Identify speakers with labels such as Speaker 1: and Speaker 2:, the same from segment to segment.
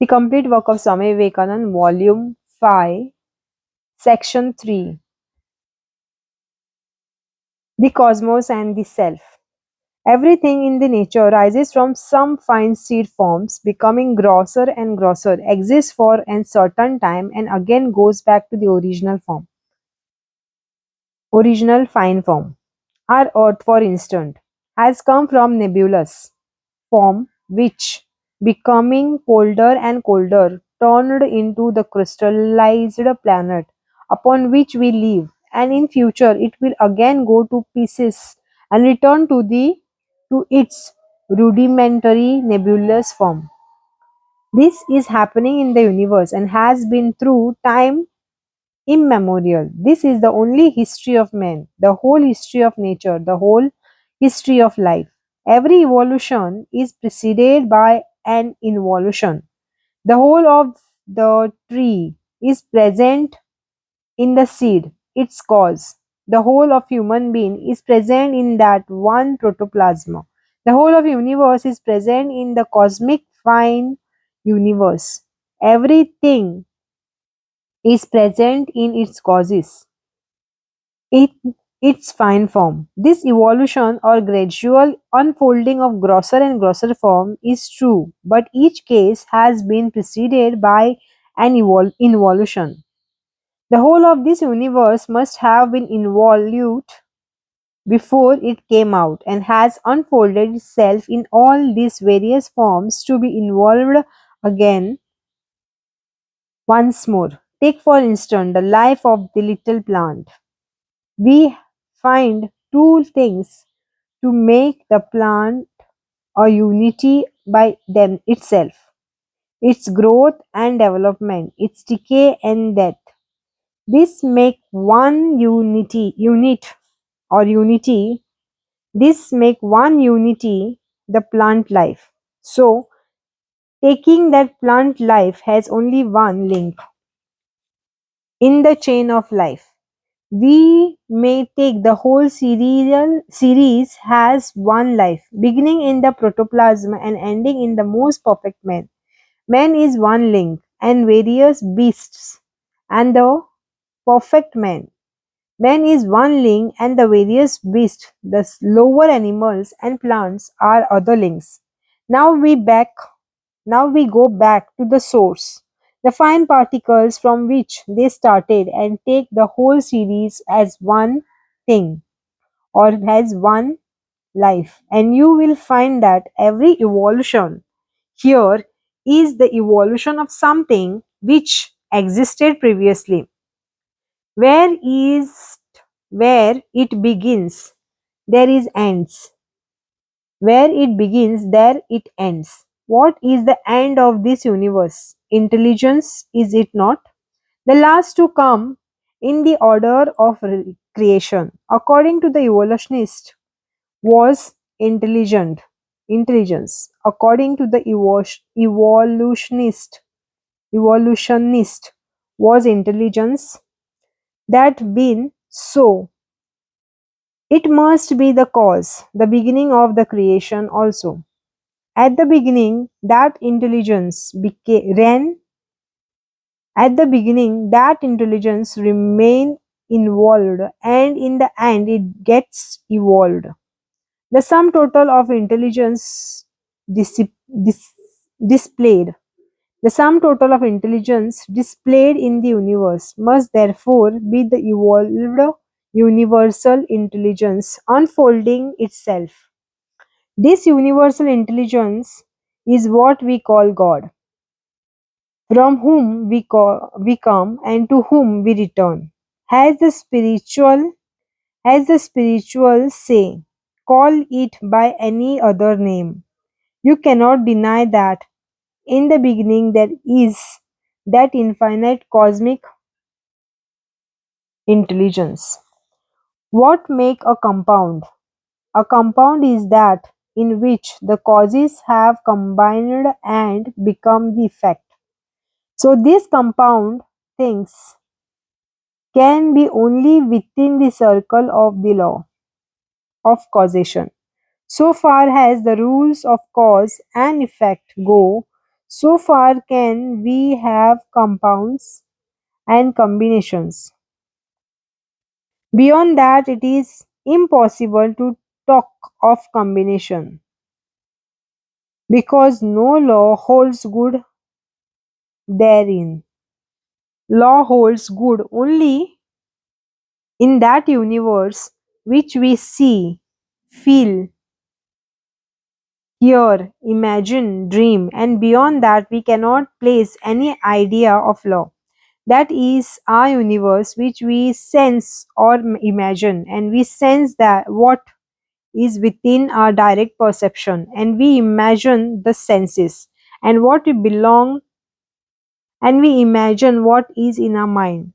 Speaker 1: The complete work of Swami Vivekananda, Volume 5, Section 3, The Cosmos and the Self. Everything in the nature rises from some fine seed forms, becoming grosser and grosser, exists for a certain time, and again goes back to the original fine form. Our Earth, for instance, has come from nebulous form which, becoming colder and colder, turned into the crystallized planet upon which we live, and in future it will again go to pieces and return to its rudimentary nebulous form. This is happening in the universe and has been through time immemorial. This is the only history of man, the whole history of nature, the whole history of life. Every evolution is preceded by an involution. The whole of the tree is present in the seed, its cause. The whole of human being is present in that one protoplasma. The whole of universe is present in the cosmic fine universe. Everything is present in its causes. It, its fine form. This evolution or gradual unfolding of grosser and grosser form is true, but each case has been preceded by an involution. The whole of this universe must have been involute before it came out and has unfolded itself in all these various forms to be involved again once more. Take for instance the life of the little plant. We find two things to make the plant a unity by them itself: its growth and development, its decay and death. This make one unity. This make one unity the plant life. So, taking that plant life has only one link in the chain of life. We may take the whole series has one life, beginning in the protoplasm and ending in the most perfect man. Man is one link, and various beasts, and the perfect man. Man is one link, and the various beasts, the lower animals and plants, are other links. Now we back now we go back to the source, the fine particles from which they started, and take the whole series as one thing or as one life. And you will find that every evolution here is the evolution of something which existed previously. Where is where it begins, there is ends. Where it begins, there it ends. What is the end of this universe? Intelligence, is it not? The last to come in the order of creation, according to the evolutionist, was intelligence. According to the evolutionist was intelligence. That being so, it must be the cause, the beginning of the creation also. At the beginning, that intelligence ran. At the beginning, that intelligence remained involved, and in the end, it gets evolved. The sum total of intelligence dis- displayed, the sum total of intelligence displayed in the universe must therefore be the evolved universal intelligence unfolding itself. This universal intelligence is what we call God, from whom we come and to whom we return. As the spiritual, as the spirituals say, call it by any other name. You cannot deny that in the beginning there is that infinite cosmic intelligence. What make a compound? A compound is that in which the causes have combined and become the effect. So these compound things can be only within the circle of the law of causation. So far as the rules of cause and effect go, So far can we have compounds and combinations. Beyond that, it is impossible to talk of combination because no law holds good therein. Law holds good only in that universe which we see, feel, hear, imagine, dream, and beyond that we cannot place any idea of law. That is our universe which we sense or imagine, and we sense that what is within our direct perception, and we imagine the senses and what we belong, and we imagine what is in our mind.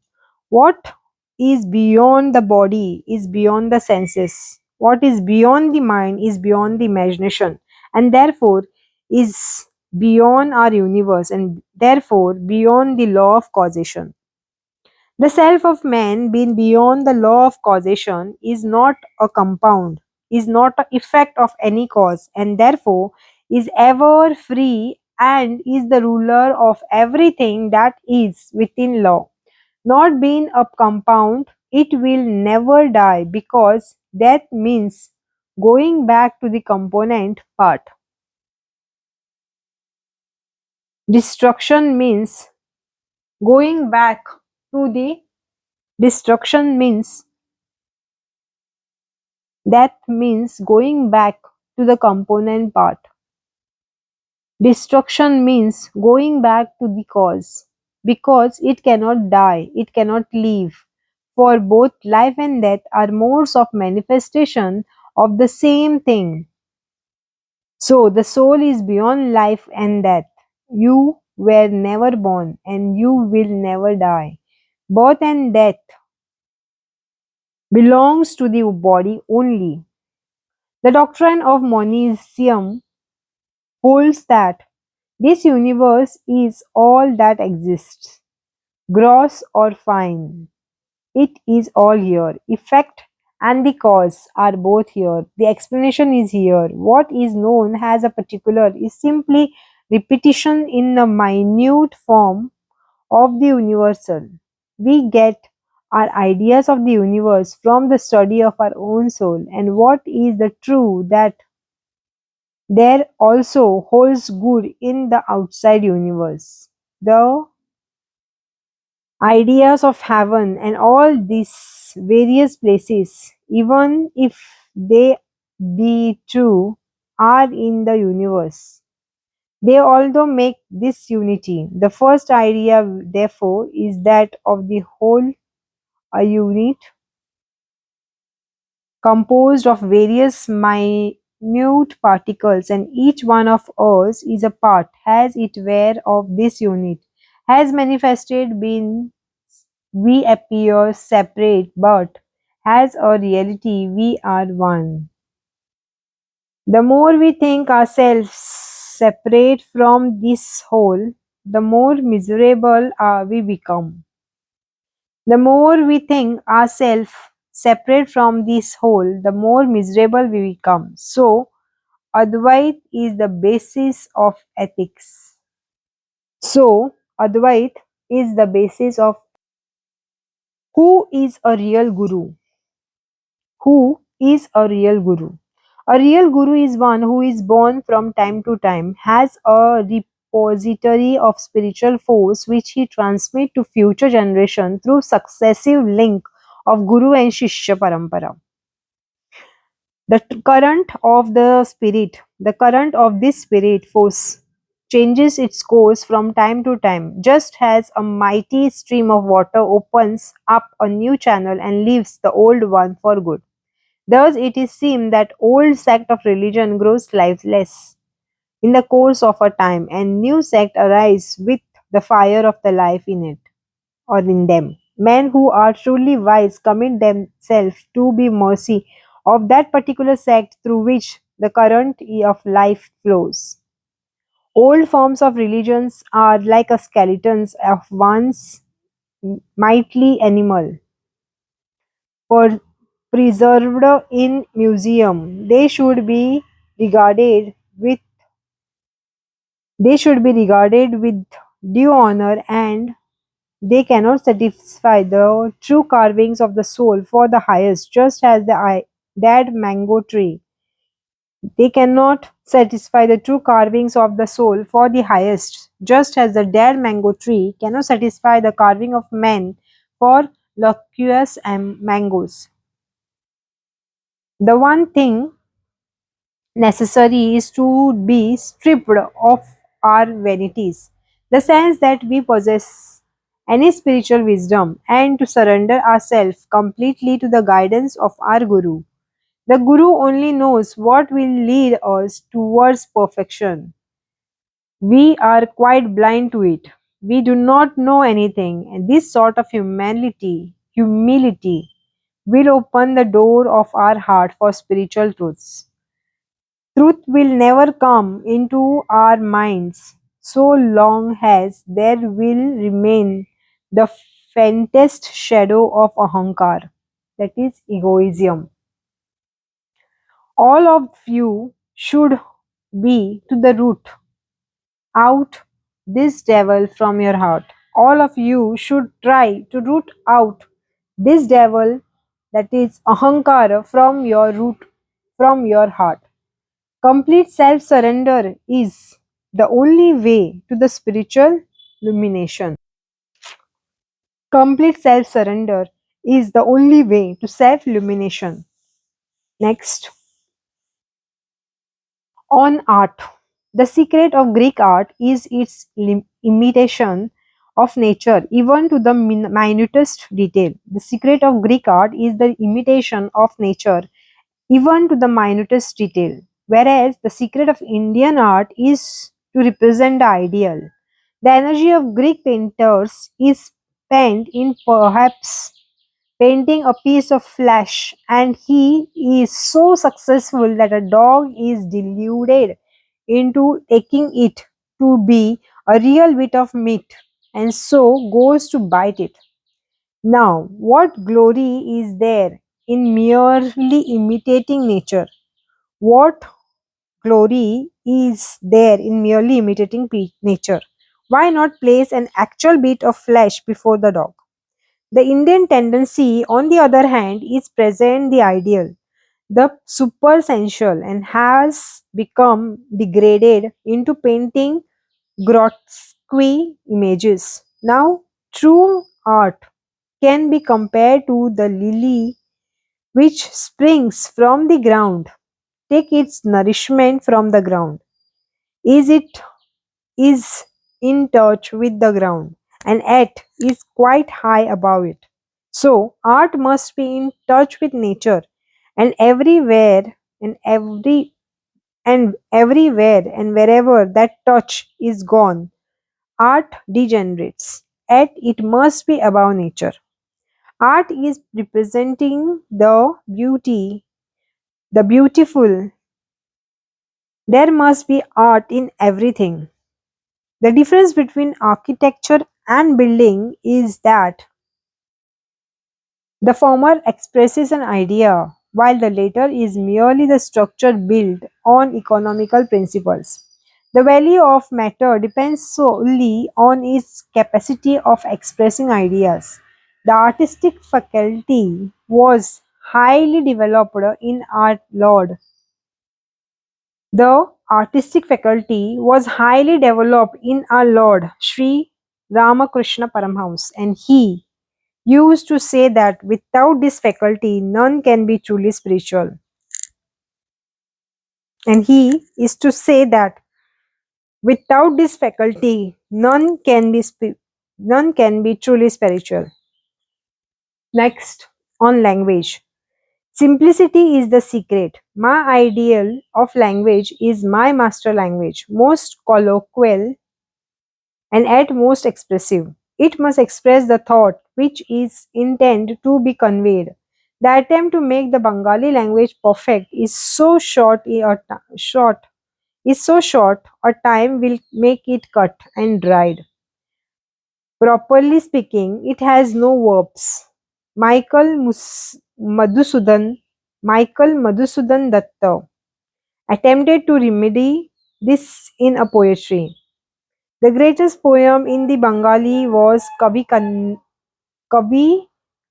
Speaker 1: What is beyond the body is beyond the senses. What is beyond the mind is beyond the imagination, and therefore is beyond our universe, and therefore beyond the law of causation. The self of man, being beyond the law of causation, is not a compound, is not an effect of any cause, and therefore is ever free and is the ruler of everything that is within law. Not being a compound, it will never die because death means going back to the component part. Destruction means going back to the destruction means That means going back to the component part. Destruction means going back to the cause because it cannot die, it cannot live. For both life and death are modes of manifestation of the same thing. So the soul is beyond life and death. You were never born and you will never die. Birth and death belongs to the body only. The doctrine of monism holds that this universe is all that exists, gross or fine. It is all here. Effect and the cause are both here. The explanation is here. What is known as a particular is simply repetition in the minute form of the universal. We get our ideas of the universe from the study of our own soul, and what is the true that there also holds good in the outside universe. The ideas of heaven and all these various places, even if they be true, are in the universe. They although make this unity. The first idea, therefore, is that of the whole, a unit composed of various minute particles, and each one of us is a part, as it were, of this unit. Has manifested been we appear separate, but as a reality we are one. The more we think ourselves separate from this whole, the more miserable we become. The more we think ourselves separate from this whole, the more miserable we become. So, Advait is the basis of ethics. Advait is the basis of who is a real guru. Who is a real guru? A real guru is one who is born from time to time, has a repository of spiritual force which he transmits to future generation through successive link of guru and shishya parampara. The current of this spirit force changes its course from time to time, just as a mighty stream of water opens up a new channel and leaves the old one for good. Thus it is seen that old sect of religion grows lifeless in the course of a time, and new sect arise with the fire of the life in it or in them. Men who are truly wise commit themselves to be mercy of that particular sect through which the current of life flows. Old forms of religions are like a skeletons of once mighty animal per- preserved in museum. They should be regarded with They should be regarded with due honor, and they cannot satisfy the true carvings of the soul for the highest, just as the dead mango tree. They cannot satisfy the true carvings of the soul for the highest, just as the dead mango tree cannot satisfy the carving of men for loquacious mangoes. The one thing necessary is to be stripped of our vanities, the sense that we possess any spiritual wisdom, and to surrender ourselves completely to the guidance of our Guru. The Guru only knows what will lead us towards perfection. We are quite blind to it. We do not know anything, and this sort of humility will open the door of our heart for spiritual truths. Truth will never come into our minds so long as there will remain the faintest shadow of ahankar, that is egoism. All of you should be to the root out this devil from your heart. All of you should try to root out this devil, that is ahankara, from your root, from your heart. Complete self surrender is the only way to the spiritual illumination. Complete self surrender is the only way to self illumination. Next, on art. The secret of Greek art is its imitation of nature, even to the minutest detail. The secret of Greek art is the imitation of nature, even to the minutest detail. Whereas the secret of Indian art is to represent the ideal. The energy of Greek painters is spent in perhaps painting a piece of flesh, and he is so successful that a dog is deluded into taking it to be a real bit of meat and so goes to bite it. Now, what glory is there in merely imitating nature? What glory is there in merely imitating nature? Why not place an actual bit of flesh before the dog? The Indian tendency, on the other hand, is present the ideal, the supersensual, and has become degraded into painting grotesque images. Now, true art can be compared to the lily which springs from the ground, take its nourishment from the ground. It is in touch with the ground, and yet is quite high above it. So art must be in touch with nature, and everywhere and wherever that touch is gone, art degenerates. Yet it must be above nature. Art is representing the beautiful. There must be art in everything. The difference between architecture and building is that the former expresses an idea, while the latter is merely the structure built on economical principles. The value of matter depends solely on its capacity of expressing ideas. The artistic faculty was highly developed in our Lord. The artistic faculty was highly developed in our Lord Sri Ramakrishna Paramhans, and he used to say that without this faculty, none can be truly spiritual. And he is to say that without this faculty, none can be truly spiritual. Next, on language. Simplicity is the secret. My ideal of language is my master language, most colloquial and at most expressive. It must express the thought which is intended to be conveyed. The attempt to make the Bengali language perfect is so short, a time will make it cut and dried. Properly speaking, it has no verbs. Michael Madhusudan, Michael Madhusudan Datta attempted to remedy this in a poetry. The greatest poem in the Bengali was Kavi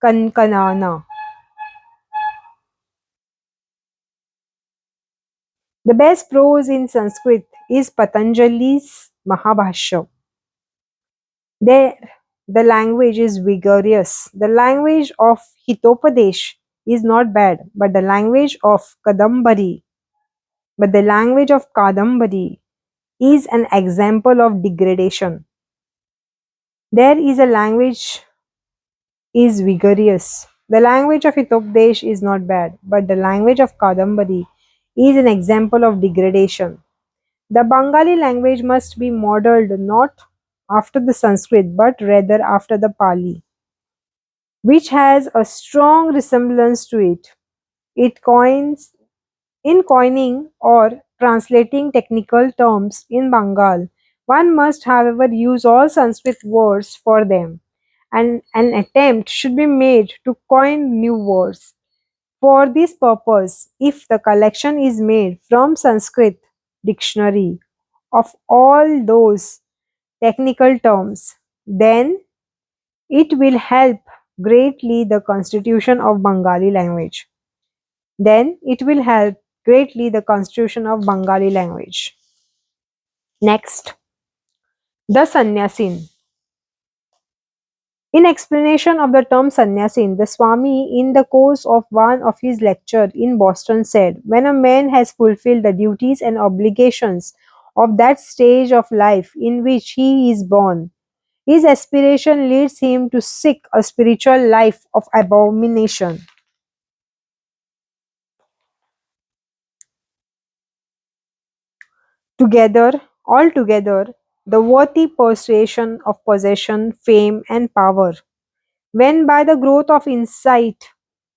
Speaker 1: Kankanana. The best prose in Sanskrit is Patanjali's Mahabhashya. There, the language is vigorous. The language of Hitopadesh is not bad, but the language of Kadambari is an example of degradation. There is a language is vigorous. The language of Hitopadesh is not bad, but the language of Kadambari is an example of degradation. The Bengali language must be modeled not after the Sanskrit but rather after the Pali, which has a strong resemblance to it. It coins in coining or translating technical terms in Bengal. One must, however, use all Sanskrit words for them, and an attempt should be made to coin new words. For this purpose, if the collection is made from Sanskrit dictionary of all those technical terms, then it will help greatly the constitution of Bengali language. Then it will help greatly the constitution of Bengali language. Next, the Sannyasin. In explanation of the term sannyasin, the Swami, in the course of one of his lectures in Boston, said, when a man has fulfilled the duties and obligations of that stage of life in which he is born, his aspiration leads him to seek a spiritual life of abomination. Altogether, the worthy persuasion of possession, fame, and power, when by the growth of insight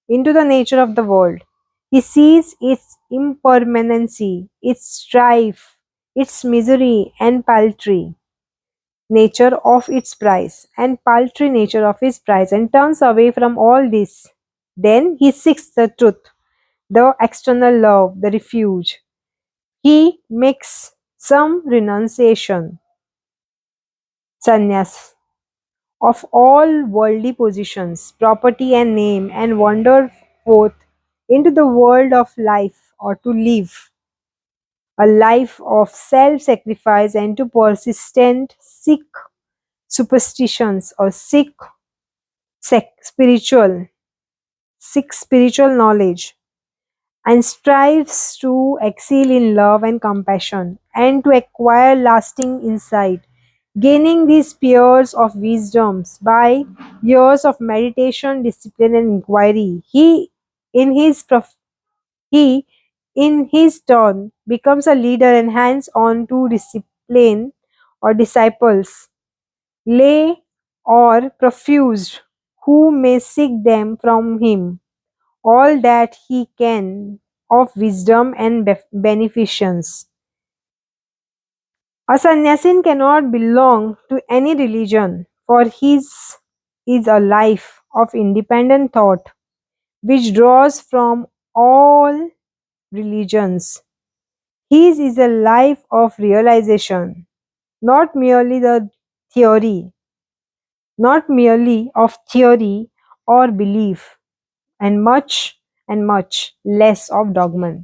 Speaker 1: into the nature of the world, he sees its impermanency, its strife, its misery and paltry nature of its price, and turns away from all this. Then he seeks the truth, the external love, the refuge. He makes some renunciation, sannyas, of all worldly possessions, property, and name, and wander forth into the world of life, or to live a life of self sacrifice and to persistent seek superstitions or spiritual seek spiritual knowledge, and strives to excel in love and compassion and to acquire lasting insight, gaining these spheres of wisdoms by years of meditation, discipline, and inquiry. In his he, in his turn, becomes a leader and hands on to discipline or disciples, lay or profused, who may seek them from him all that he can of wisdom and beneficence. A sannyasin cannot belong to any religion, for his is a life of independent thought which draws from all religions. His is a life of realization, not merely the theory, not merely of theory or belief, and much less of dogma.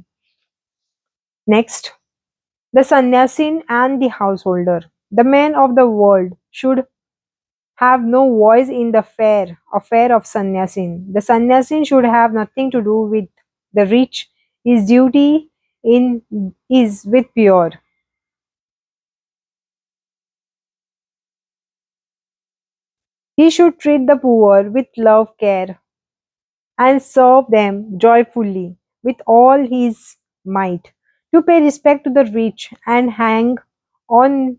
Speaker 1: Next, the sannyasin and the householder. The man of the world should have no voice in the affair of sannyasin. The sannyasin should have nothing to do with the rich. His duty in is with pure. He should treat the poor with love, care, and serve them joyfully with all his might. To pay respect to the rich and hang on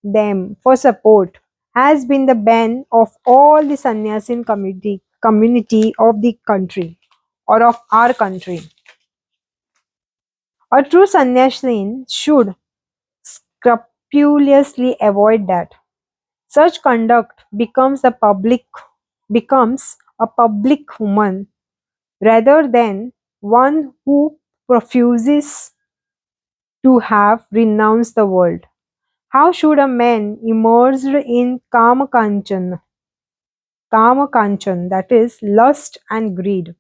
Speaker 1: them for support has been the bane of all the sannyasin community of the country or of our country. A true sannyasin should scrupulously avoid that. Such conduct becomes a public human rather than one who refuses to have renounced the world. How should a man immersed in kama kanchan, that is lust and greed,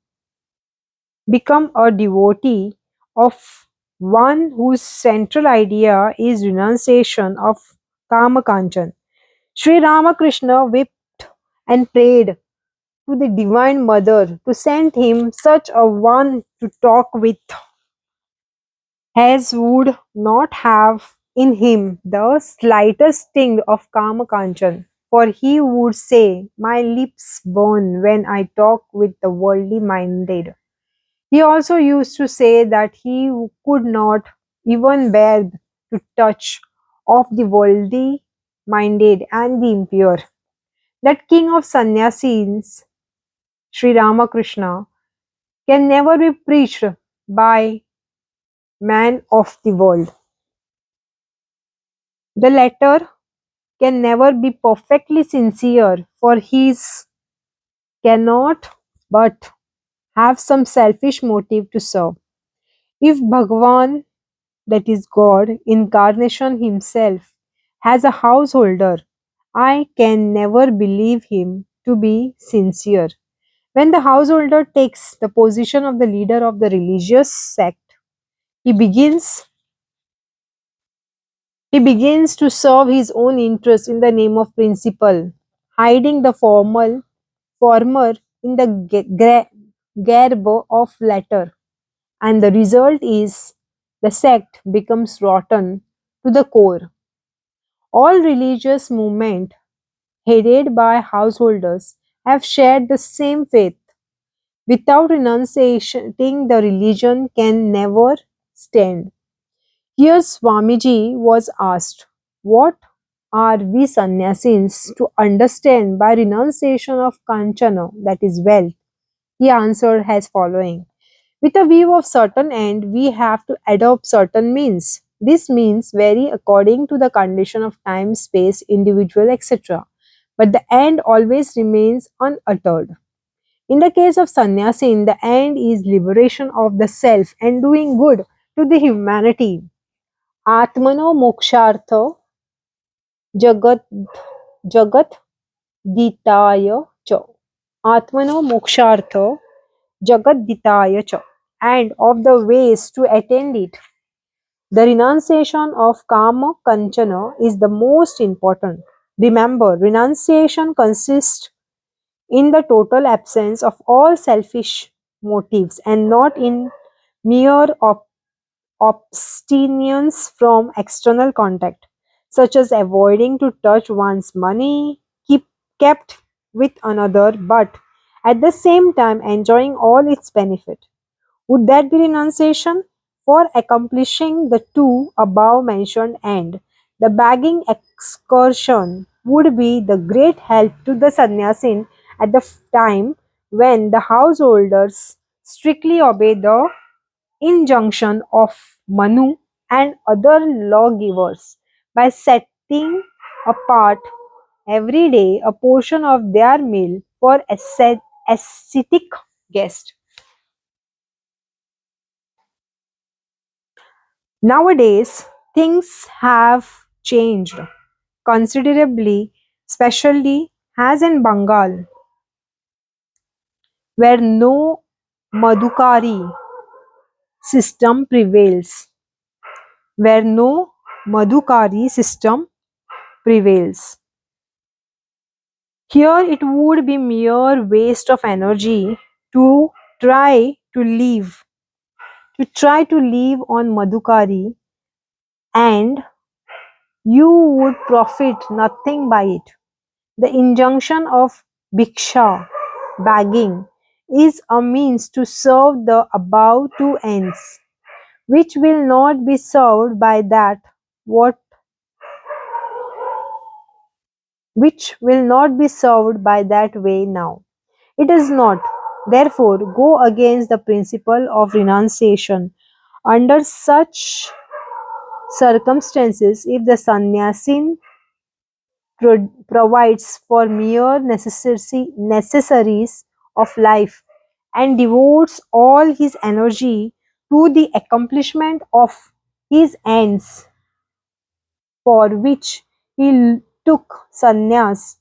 Speaker 1: become a devotee of one whose central idea is renunciation of kama kanchan? Sri Ramakrishna wept and prayed to the Divine Mother to send him such a one to talk with, as would not have in him the slightest sting of Kama Kanchan. For he would say, "My lips burn when I talk with the worldly minded." He also used to say that he could not even bear to touch of the worldly minded and the impure. That king of sannyasis, Sri Ramakrishna, can never be preached by man of the world. The latter can never be perfectly sincere, for he cannot but have some selfish motive to serve. If Bhagwan, that is God, incarnation himself, has a householder, I can never believe him to be sincere. When the householder takes the position of the leader of the religious sect, he begins He begins to serve his own interests in the name of principle, hiding the former in the garb of latter, and the result is the sect becomes rotten to the core. All religious movements headed by householders have shared the same faith. Without renunciating, the religion can never stand. Here Swamiji was asked, "What are we sannyasins to understand by renunciation of kanchana, that is wealth?" He answered as following: "With a view of certain end, we have to adopt certain means. This means vary according to the condition of time, space, individual, etc. But the end always remains unuttered. In the case of sannyasin, the end is liberation of the self and doing good to the humanity. Atmano mokshartha jagat jagat ditaya cha. Atmano mokshartha jagat ditaya cha. And of the ways to attain it, the renunciation of kama kanchana is the most important. Remember, renunciation consists in the total absence of all selfish motives and not in mere abstinence from external contact, such as avoiding to touch one's money kept with another, but at the same time enjoying all its benefit. Would that be renunciation? For accomplishing the two above mentioned end, the begging excursion would be the great help to the sannyasin at the time when the householders strictly obey the injunction of Manu and other lawgivers by setting apart every day a portion of their meal for ascetic guests. Nowadays, things have changed considerably, especially as in Bengal, where no Madhukari system prevails. Where no Madhukari system prevails. Here it would be mere waste of energy to try to live on Madhukari, and you would profit nothing by it. The injunction of bhiksha, begging, is a means to serve the above two ends, which will not be served by that what which will not be served by that way now. It does not, therefore, go against the principle of renunciation. Under such circumstances, if the sannyasin provides for mere necessaries of life and devotes all his energy to the accomplishment of his ends, for which he took sannyas,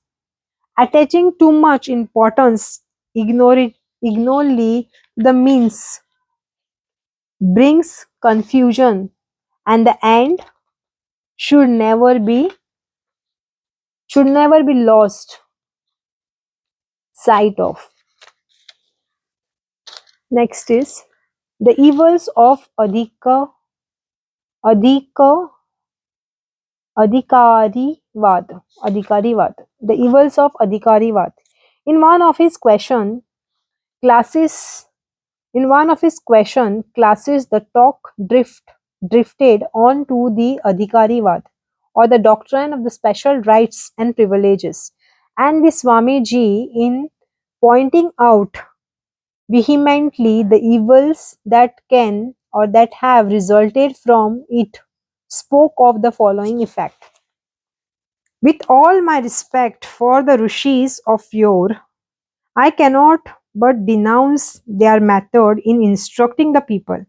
Speaker 1: attaching too much importance, ignorantly the means brings confusion, and the end should never be lost sight of. Next is the evils of adhika adhikarivad. The evils of adhikarivad. In one of his question classes In one of his classes, the talk drifted on to the Adhikarivad, or the doctrine of the special rights and privileges. And the Swamiji, in pointing out vehemently the evils that can or that have resulted from it, spoke of the following effect. With all my respect for the rishis of yore, I cannot but denounce their method in instructing the people.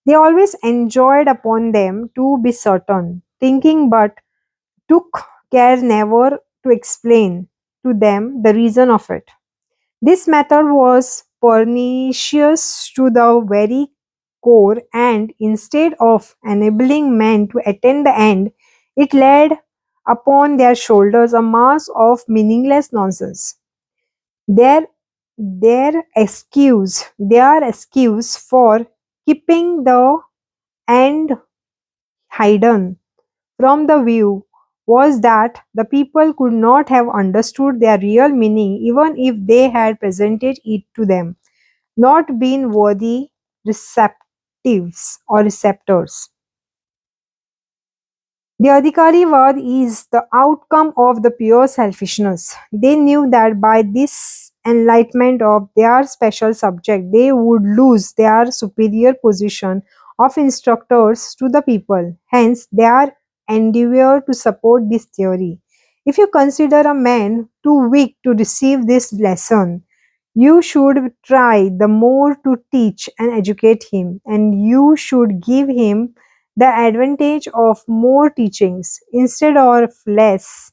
Speaker 1: They always enjoyed upon them to be certain, thinking but took care never to explain to them the reason of it. This method was pernicious to the very core, and instead of enabling men to attain the end, it laid upon their shoulders a mass of meaningless nonsense. Their their excuse for keeping the end hidden from the view was that the people could not have understood their real meaning even if they had presented it to them, not been worthy receptives or receptors. The Adhikarivad is the outcome of the pure selfishness. They knew that by this enlightenment of their special subject, they would lose their superior position of instructors to the people. Hence, their endeavor to support this theory. If you consider a man too weak to receive this lesson, you should try the more to teach and educate him, and you should give him the advantage of more teachings instead of less,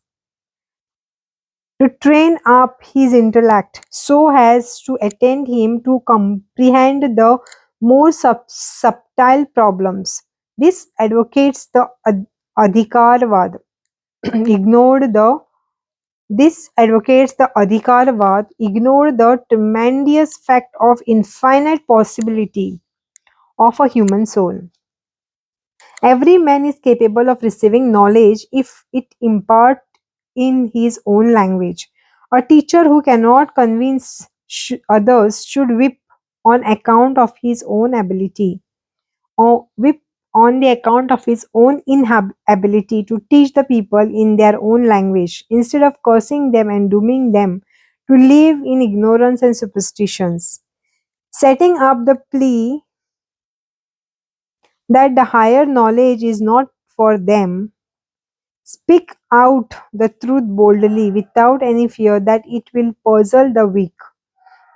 Speaker 1: to train up his intellect so as to attend him to comprehend the more subtle problems. This advocates the adhikarvad, ignored the this advocates the adhikarvad, ignored the tremendous fact of infinite possibility of a human soul. Every man is capable of receiving knowledge if it impart in his own language. A teacher who cannot convince others should whip on account of his own ability, or whip on the account of his own inability to teach the people in their own language, instead of cursing them and dooming them to live in ignorance and superstitions. Setting up the plea that the higher knowledge is not for them, speak out the truth boldly without any fear that it will puzzle the weak.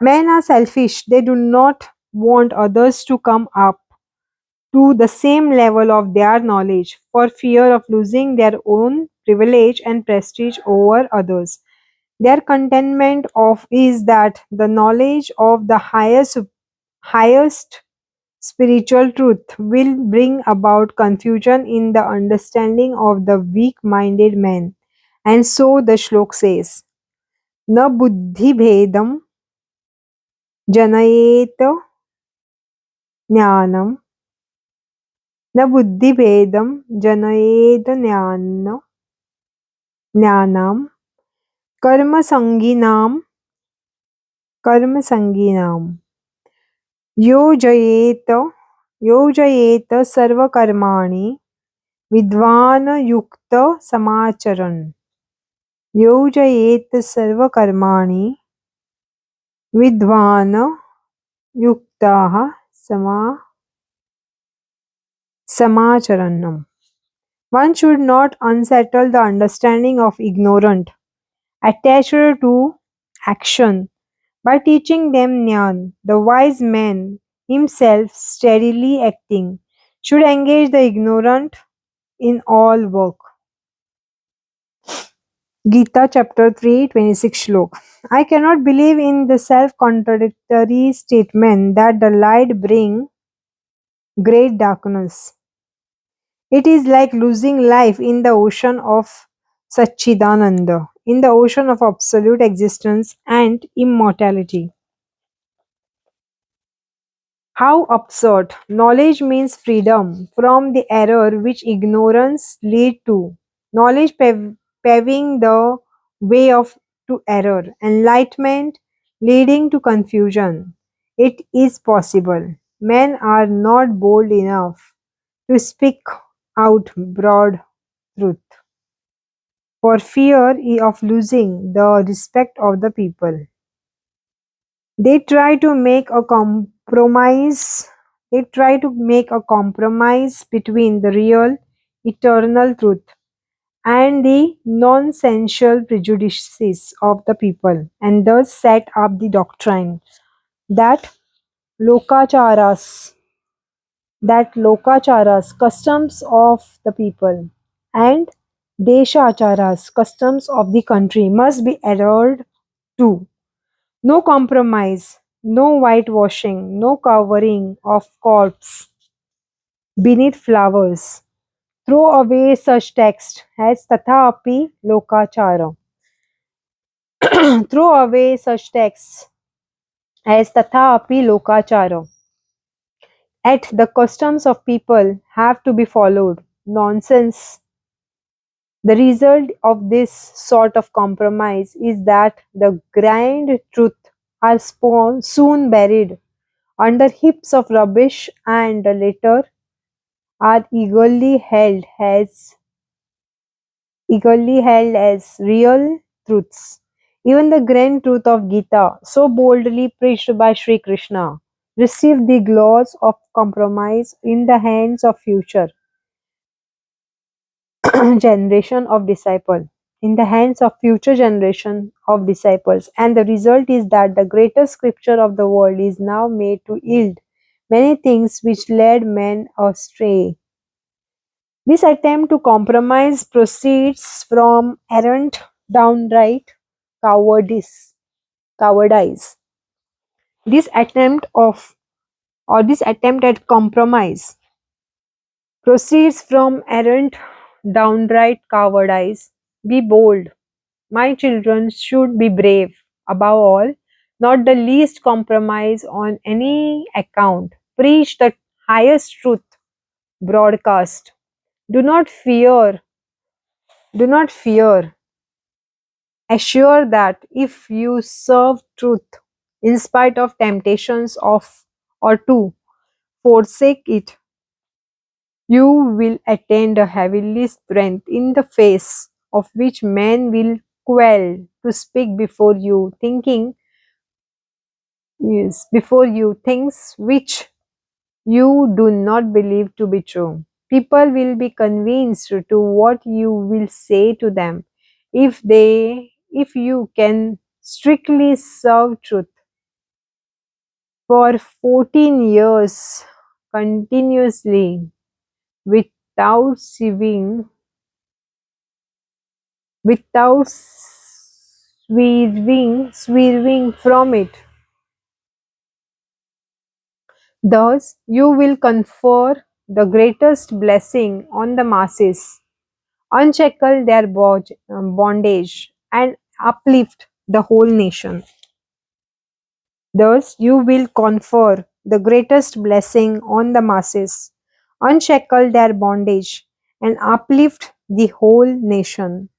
Speaker 1: Men are selfish, they do not want others to come up to the same level of their knowledge for fear of losing their own privilege and prestige over others. Their contentment of is that the knowledge of the highest spiritual truth will bring about confusion in the understanding of the weak minded man. And so the shlok says, Na buddhi bhedam janayet jnanam, na buddhi bhedam janayet jnanam, karma sanginam, karma sanginam, योजयेत योजयेत सर्वकर्माणि विद्वान् युक्त समाचरन्, योजयेत सर्वकर्माणि विद्वान् युक्ताः समाचरणम्. One should not unsettle the understanding of ignorant attached to action by teaching them jnana. The wise man, himself steadily acting, should engage the ignorant in all work. Gita chapter 3, 26 shlok. I cannot believe in the self-contradictory statement that the light bring great darkness. It is like losing life in the ocean of Satchidananda, in the ocean of absolute existence and immortality. How absurd! Knowledge means freedom from the error which ignorance lead to. Knowledge paving the way of to error, enlightenment leading to confusion. It is possible. Men are not bold enough to speak out broad truth for fear of losing the respect of the people. They try to make a compromise. They try to make a compromise between the real, eternal truth and the nonsensical prejudices of the people, and thus set up the doctrine that lokacharas, customs of the people, and deshacharas, customs of the country, must be adhered to. No compromise, no whitewashing, no covering of corpse beneath flowers. Throw away such text as Tatha api lokachara. Throw away such texts as Tatha api lokachara. At the customs of people have to be followed. Nonsense. The result of this sort of compromise is that the grand truth are soon buried under heaps of rubbish, and the latter are eagerly held as real truths. Even the grand truth of Gita, so boldly preached by Sri Krishna, received the gloss of compromise in the hands of future generation of disciples. In the hands of future generation of disciples, and the result is that the greatest scripture of the world is now made to yield many things which led men astray. This attempt to compromise proceeds from errant, downright cowardice. This attempt at compromise proceeds from errant, downright cowardice. Be bold. My children should be brave. Above all, not the least compromise on any account. Preach the highest truth. Broadcast. Do not fear. Do not fear. Assure that if you serve truth in spite of temptations of or to forsake it, you will attain a heavenly strength in the face of which men will quail to speak before you things which you do not believe to be true. People will be convinced to what you will say to them if you can strictly serve truth for 14 years continuously without swerving from it. Thus, you will confer the greatest blessing on the masses, unshackle their bondage, and uplift the whole nation. Thus, you will confer the greatest blessing on the masses, unshackle their bondage, and uplift the whole nation.